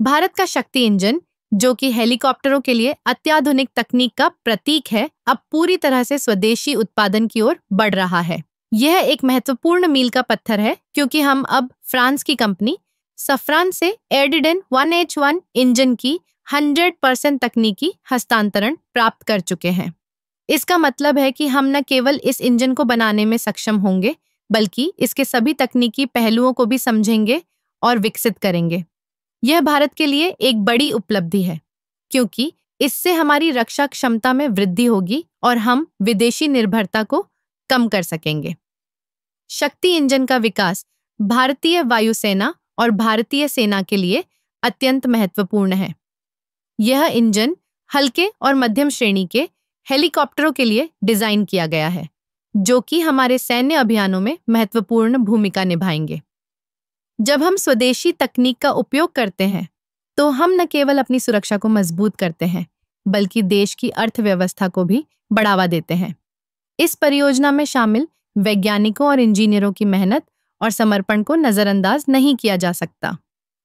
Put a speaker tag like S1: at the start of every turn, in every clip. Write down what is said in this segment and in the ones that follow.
S1: भारत का शक्ति इंजन, जो कि हेलीकॉप्टरों के लिए अत्याधुनिक तकनीक का प्रतीक है, अब पूरी तरह से स्वदेशी उत्पादन की ओर बढ़ रहा है। यह एक महत्वपूर्ण मील का पत्थर है क्योंकि हम अब फ्रांस की कंपनी सफ्रान से एयरडेन 1H1 इंजन की 100% तकनीकी हस्तांतरण प्राप्त कर चुके हैं। इसका मतलब है कि हम न केवल इस इंजन को बनाने में सक्षम होंगे, बल्कि इसके सभी तकनीकी पहलुओं को भी समझेंगे और विकसित करेंगे। यह भारत के लिए एक बड़ी उपलब्धि है क्योंकि इससे हमारी रक्षा क्षमता में वृद्धि होगी और हम विदेशी निर्भरता को कम कर सकेंगे। शक्ति इंजन का विकास भारतीय वायुसेना और भारतीय सेना के लिए अत्यंत महत्वपूर्ण है। यह इंजन हल्के और मध्यम श्रेणी के हेलीकॉप्टरों के लिए डिजाइन किया गया है, जो कि हमारे सैन्य अभियानों में महत्वपूर्ण भूमिका निभाएंगे। जब हम स्वदेशी तकनीक का उपयोग करते हैं, तो हम न केवल अपनी सुरक्षा को मजबूत करते हैं, बल्कि देश की अर्थव्यवस्था को भी बढ़ावा देते हैं। इस परियोजना में शामिल वैज्ञानिकों और इंजीनियरों की मेहनत और समर्पण को नजरअंदाज नहीं किया जा सकता।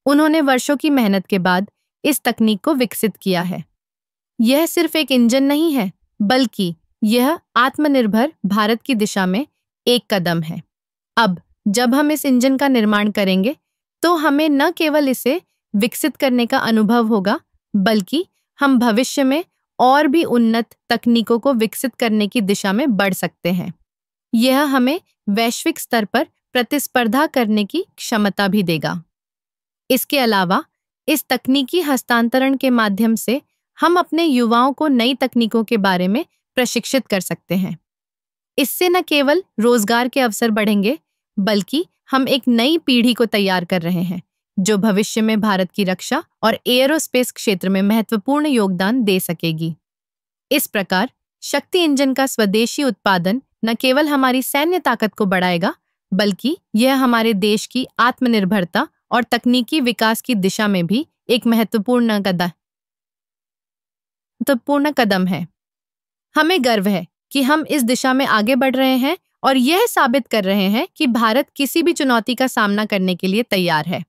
S1: उन्होंने वर्षों की मेहनत के बाद इस तकनीक को विकसित किया है। यह सिर्फ एक इंजन नहीं है, बल्कि यह आत्मनिर्भर भारत की दिशा में एक कदम है। अब जब हम इस इंजन का निर्माण करेंगे, तो हमें न केवल इसे विकसित करने का अनुभव होगा, बल्कि हम भविष्य में और भी उन्नत तकनीकों को विकसित करने की दिशा में बढ़ सकते हैं। यह हमें वैश्विक स्तर पर प्रतिस्पर्धा करने की क्षमता भी देगा। इसके अलावा इस तकनीकी हस्तांतरण के माध्यम से हम अपने युवाओं को नई तकनीकों के बारे में प्रशिक्षित कर सकते हैं। इससे न केवल रोजगार के अवसर बढ़ेंगे, बल्कि हम एक नई पीढ़ी को तैयार कर रहे हैं, जो भविष्य में भारत की रक्षा और एयरोस्पेस क्षेत्र में महत्वपूर्ण योगदान दे सकेगी। इस प्रकार शक्ति इंजन का स्वदेशी उत्पादन न केवल हमारी सैन्य ताकत को बढ़ाएगा, बल्कि यह हमारे देश की आत्मनिर्भरता और तकनीकी विकास की दिशा में भी एक महत्वपूर्ण कदम है। हमें गर्व है कि हम इस दिशा में आगे बढ़ रहे हैं और यह साबित कर रहे हैं कि भारत किसी भी चुनौती का सामना करने के लिए तैयार है।